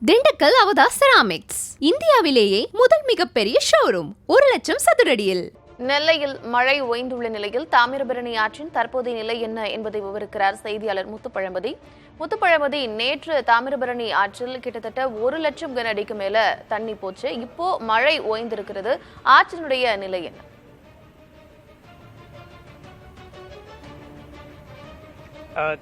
திண்டுக்கல் அவதா ceramics இந்தியாவிலேயே முதல் மிகப்பெரிய ஷோரூம் 1,00,000 சதுரடியில். நெல்லையில் மழை ஓய்ந்துள்ள நிலையில் தாமிரபரணி ஆற்றின் தற்போதைய நிலை என்ன என்பதை விவரிக்கிறார் செய்தியாளர் முத்துப்பழம்பதி. முத்துப்பழம்பதி, நேற்று தாமிரபரணி ஆற்றில் கிட்டத்தட்ட 1,00,000 கன அடிக்கு மேல தண்ணி போச்சு. இப்போ மழை ஓய்ந்திருக்கிறது. ஆற்றினுடைய நிலை என்ன?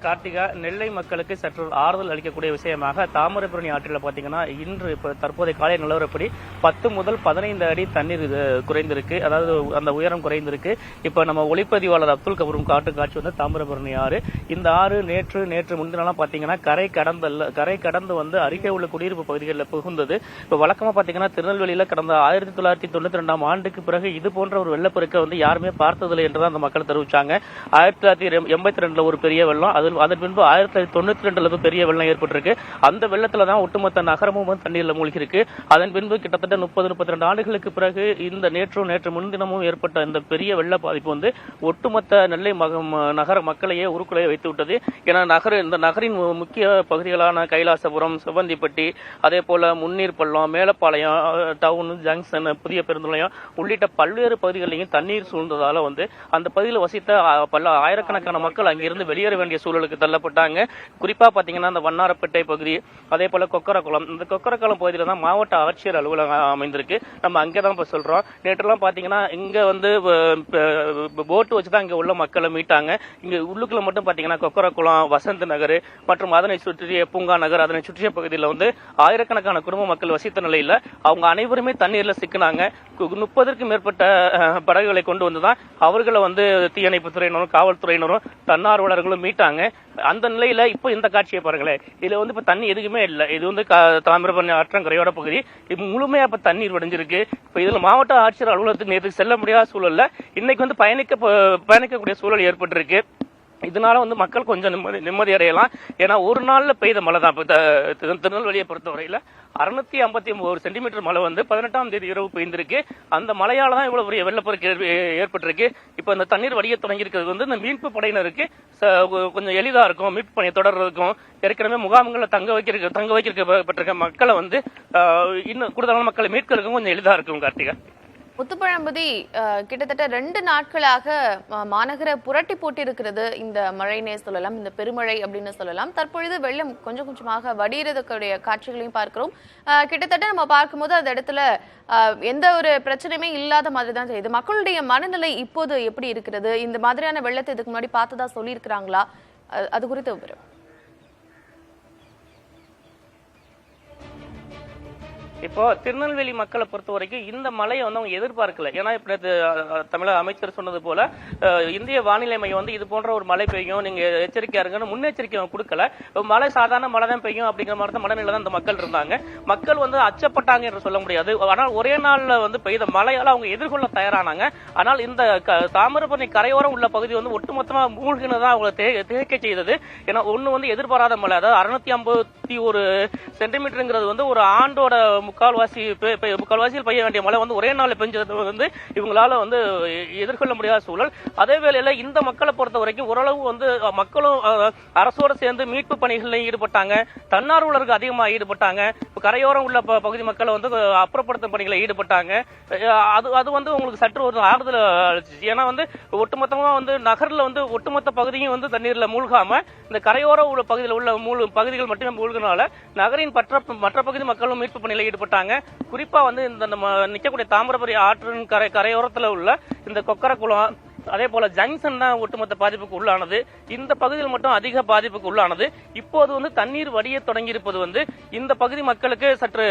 கார்த்திகா, நெல்லை மக்களுக்கு சற்று ஆறுதல் அளிக்கக்கூடிய விஷயமாக தாமிரபரணி ஆற்றில் பார்த்தீங்கன்னா இன்று இப்போ தற்போதைய காலை நிலவரப்படி 10 முதல் 15 அடி தண்ணீர் குறைந்திருக்கு. அதாவது அந்த உயரம் குறைந்திருக்கு. இப்போ நம்ம ஒளிப்பதிவாளர் அப்துல் கபூரும் காட்சி வந்து தாமிரபரணி ஆறு. இந்த ஆறு நேற்று முந்தினெல்லாம் பார்த்தீங்கன்னா கரை கடந்து வந்து அருகே உள்ள குடியிருப்பு பகுதிகளில் புகுந்தது. இப்போ வழக்கமாக பார்த்தீங்கன்னா திருநெல்வேலியில் கடந்த 1992ஆம் ஆண்டுக்கு பிறகு இது போன்ற ஒரு வெள்ளப்பெருக்கை வந்து யாருமே பார்த்ததில்லை என்றுதான் அந்த மக்கள் தெரிவிச்சாங்க. 1982 ஒரு பெரிய வெள்ளம், அதன் பின்பு 1992 பெரிய வெள்ளம் ஏற்பட்டிருக்கு. அந்த வெள்ளத்துல தான் ஒட்டுமொத்த நகரமும் தண்ணீர்ல மூழ்கி இருக்கு. அதன் பின்பு கிட்டத்தட்ட 30-32 ஆண்டுகளுக்கு பிறகு இந்த நேற்று முன்தினமும் ஏற்பட்ட இந்த பெரிய வெள்ள பாதிப்பு வந்து ஒட்டுமொத்த நெல்லை நகர மக்களையே உருக்குலைய வைத்து விட்டது. ஏன்னா இந்த நகரின் முக்கிய பகுதிகளான கைலாசபுரம், சிவந்திப்பட்டி, அதே போல முன்னீர் பள்ளம், மேலப்பாளையம், டவுன், ஜங்ஷன், புதிய பேருந்து நிலையம் உள்ளிட்ட பல்வேறு பகுதிகளிலும் தண்ணீர் சூழ்ந்ததால வந்து அந்த பகுதியில் வசித்த பல ஆயிரக்கணக்கான மக்கள் அங்கிருந்து வெளியேற வேண்டிய சூழலுக்கு தள்ளப்பட்டாங்க. குறிப்பா பாத்தீங்கன்னா இந்த வண்ணாரப்பேட்டை பகுதி, அதே போல கொக்கரக்குளம், இந்த கொக்கரக்குளம் பகுதியில தான் மாவட்ட ஆட்சியர் அலுவலகம் அமைந்திருக்கு. நம்ம அங்கதான் இப்ப சொல்றோம். நேற்றுலாம் பாத்தீங்கன்னா இங்க வந்து போட்டு வச்சுதான் இங்க உள்ள மக்களை மீட்டாங்க. இங்க உள்ளுக்குள்ள மட்டும் பாத்தீங்கன்னா கொக்கரக்குளம், வசந்த் நகர் மற்றும் அதனை சுற்றிய பூங்கா நகர், அதனை சுற்றிய பகுதியில் வந்து ஆயிரக்கணக்கான குடும்ப மக்கள் வசித்த நிலையில அவங்க அனைவருமே தண்ணீர்ல சிக்கினாங்க. 30க்கும் மேற்பட்ட படகுகளை கொண்டு வந்துதான் அவர்களை வந்து தீயணைப்பு துறையினரும் காவல்துறையினரும் தன்னார்வலர்களும் மீட்டாங்க. அந்த நிலையில இப்ப இந்த காட்சியை பாருங்களேன். இதுல வந்து இப்ப தண்ணி எதுக்குமே இல்லை. இது வந்து தாமிரபரணி ஆற்றங்கரையோட பகுதி. இப்ப முழுமையா இப்ப தண்ணீர் வடிஞ்சிருக்கு. இப்ப இதுல மாவட்ட ஆட்சியர் அலுவலகத்துக்கு நேற்று செல்ல முடியாத சூழல்ல இன்னைக்கு வந்து பயணிக்கக்கூடிய சூழல் ஏற்பட்டிருக்கு. இதனால வந்து மக்கள் கொஞ்சம் நிம்மதி அடையலாம். ஏன்னா ஒரு நாள்ல பெய்த மழை தான். திருநெல்வேலியை பொறுத்தவரையில 659 சென்டிமீட்டர் மழை வந்து 18ஆம் தேதி இரவு பெய்திருக்கு. அந்த மழையால தான் இவ்வளவு பெரிய வெள்ளப்பெருக்கு ஏற்பட்டிருக்கு. இப்ப இந்த தண்ணீர் வடிய தொடங்கி இருக்கிறது வந்து இந்த மீட்பு படையினருக்கு கொஞ்சம் எளிதா இருக்கும். மீட்பு பணியை தொடர்றதுக்கும் ஏற்கனவே முகாம்களில் தங்க வைக்கப்பட்டிருக்க மக்களை வந்து இன்னும் கூடுதலான மக்களை மீட்கிறதுக்கும் கொஞ்சம் எளிதா இருக்கும். கார்த்திகா, முத்துப்பழம்பதி, கிட்டத்தட்ட 2 நாட்களாக மாநகர புரட்டி போட்டிருக்கிறது இந்த மழைனே சொல்லலாம், இந்த பெருமழை அப்படின்னு சொல்லலாம். தற்பொழுது வெள்ளம் கொஞ்சம் கொஞ்சமாக வடிகிறதுக்குடைய காட்சிகளையும் பார்க்கிறோம். கிட்டத்தட்ட நம்ம பார்க்கும்போது அந்த இடத்துல எந்த ஒரு பிரச்சனையுமே இல்லாத மாதிரி தான் தெரியுது. மக்களுடைய மனநிலை இப்போது எப்படி இருக்கிறது? இந்த மாதிரியான வெள்ளத்தை இதுக்கு முன்னாடி பார்த்ததா சொல்லியிருக்கிறாங்களா? அது குறித்த விவரம். இப்போ திருநெல்வேலி மக்களை பொறுத்த வரைக்கும் இந்த மழையை வந்து அவங்க எதிர்பார்க்கல. ஏன்னா இப்ப தமிழக அமைச்சர் சொன்னது போல இந்திய வானிலை மையம் வந்து இது போன்ற ஒரு மழை பெய்யும், நீங்க எச்சரிக்கையா இருங்கன்னு முன்னெச்சரிக்கை கொடுக்கல. மழை சாதாரண மழை தான் பெய்யும் அப்படிங்கிற மாதிரி தான் மனநிலை தான் இந்த மக்கள் இருந்தாங்க. மக்கள் வந்து அச்சப்பட்டாங்க என்று சொல்ல முடியாது. ஆனால் ஒரே நாள்ல வந்து பெய்த மழையால அவங்க எதிர்கொள்ள தயாரானாங்க. ஆனால் இந்த தாமிரபரணி கரையோரம் உள்ள பகுதி வந்து ஒட்டுமொத்தமா மூழ்கினதான் அவங்களை திகைக்க செய்தது. ஏன்னா ஒண்ணு வந்து எதிர்பாராத மழை, அதாவது 651 சென்டிமீட்டருங்கிறது வந்து ஒரு ஆண்டோட முக்கால்வாசியில் பெய்ய வேண்டிய மழை வந்து ஒரே நாள் பெஞ்சது வந்து இவங்களால வந்து எதிர்கொள்ள முடியாத சூழல். அதே வேளையில இந்த மக்களை பொறுத்த வரைக்கும் ஓரளவு வந்து மக்களும் அரசோடு சேர்ந்து மீட்பு பணிகளில் ஈடுபட்டாங்க. தன்னார்வலர்கள் அதிகமாக ஈடுபட்டாங்க. கரையோரம் உள்ள பகுதி மக்களை வந்து அப்புறப்படுத்தும் பணிகளை ஈடுபட்டாங்க. அது வந்து உங்களுக்கு சற்று ஒரு ஆறுதல் அளிச்சிச்சு. ஏன்னா வந்து ஒட்டுமொத்தமா வந்து நகர்ல வந்து ஒட்டுமொத்த பகுதியும் வந்து தண்ணீர்ல மூழ்காம இந்த கரையோர உள்ள பகுதியில் உள்ள பகுதிகள் மட்டுமே மூழ்கினால நகரின் மற்ற பகுதி மக்களும் மீட்பு பணியில் ஈடுபட்டாங்க. குறிப்பா வந்து இந்த நம்ம நிக்கக்கூடிய தாமிரபரணி ஆற்றின் கரையோரத்துல உள்ள இந்த கொக்கரக்குளம், அதே போல ஜங்ஷன் தான் ஒட்டுமொத்த பாதிப்புக்கு உள்ளானது. இந்த பகுதியில் மட்டும் அதிக பாதிப்புக்கு உள்ளானது. இப்போது வந்து தண்ணீர் வடிய தொடங்கி இருப்பது வந்து இந்த பகுதி மக்களுக்கு சற்று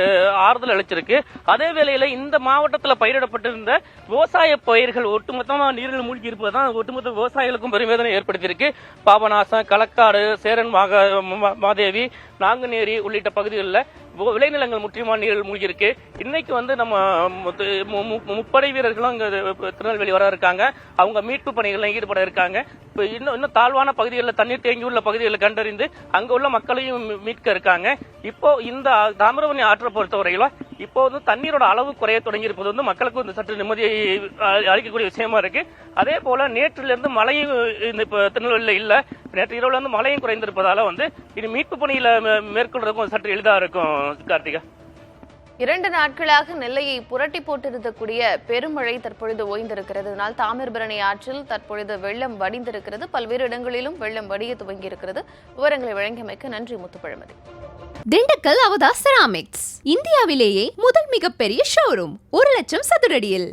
ஆறுதல் அளிச்சிருக்கு. அதே வேளையில இந்த மாவட்டத்தில் பயிரிடப்பட்டிருந்த விவசாய பயிர்கள் ஒட்டுமொத்தமா நீரில் மூழ்கி இருப்பதுதான் ஒட்டுமொத்த விவசாயிகளுக்கும் பெருவேதனை ஏற்படுத்தியிருக்கு. பாபநாசம், களக்காடு, சேரன் மாதேவி, நாங்குநேரி உள்ளிட்ட பகுதிகளில் விளைநிலங்கள் முற்றிலுமா நீரில் மூழ்கி இருக்கு. இன்னைக்கு வந்து நம்ம முப்படை வீரர்களும் இங்க திருநெல்வேலி வர இருக்காங்க. அவங்க மீட்பு பணிகளில் ஈடுபட இருக்காங்க. இன்னும் தாழ்வான பகுதிகளில் தண்ணீர் தேங்கியுள்ள பகுதிகளை கண்டறிந்து அங்க உள்ள மக்களையும் மீட்க இருக்காங்க. இப்போ இந்த தாமிரபரணி ஆற்றை பொறுத்தவரையில இப்போ வந்து தண்ணீரோட அளவு குறைய தொடங்கி இருப்பது வந்து மக்களுக்கு வந்து சற்று நிம்மதியை அளிக்கக்கூடிய விஷயமா இருக்கு. அதே போல நேற்றிலிருந்து மழையும் இப்ப திருநெல்வேலியில இல்ல, நேற்று இரவுல இருந்து மழையும் குறைந்திருப்பதால வந்து இனி மீட்பு பணியில மேற்கொள்றதுக்கும் சற்று எளிதா இருக்கும். கார்த்திகா, 2 நாட்களாக நெல்லையை புரட்டி போட்டிருக்கக்கூடிய பெருமழை தற்பொழுது ஓய்ந்திருக்கிறது. இதனால் தாமிரபரணி ஆற்றில் தற்பொழுது வெள்ளம் வடிந்திருக்கிறது. பல்வேறு இடங்களிலும் வெள்ளம் வடிய துவங்கி இருக்கிறது. விவரங்களை வழங்கியமைக்கு நன்றி முத்துப்பழமதி. திண்டுக்கல் அவதா செராமிக்ஸ், இந்தியாவிலேயே முதல் மிகப்பெரிய ஷோரூம், 1,00,000 சதுரடியில்.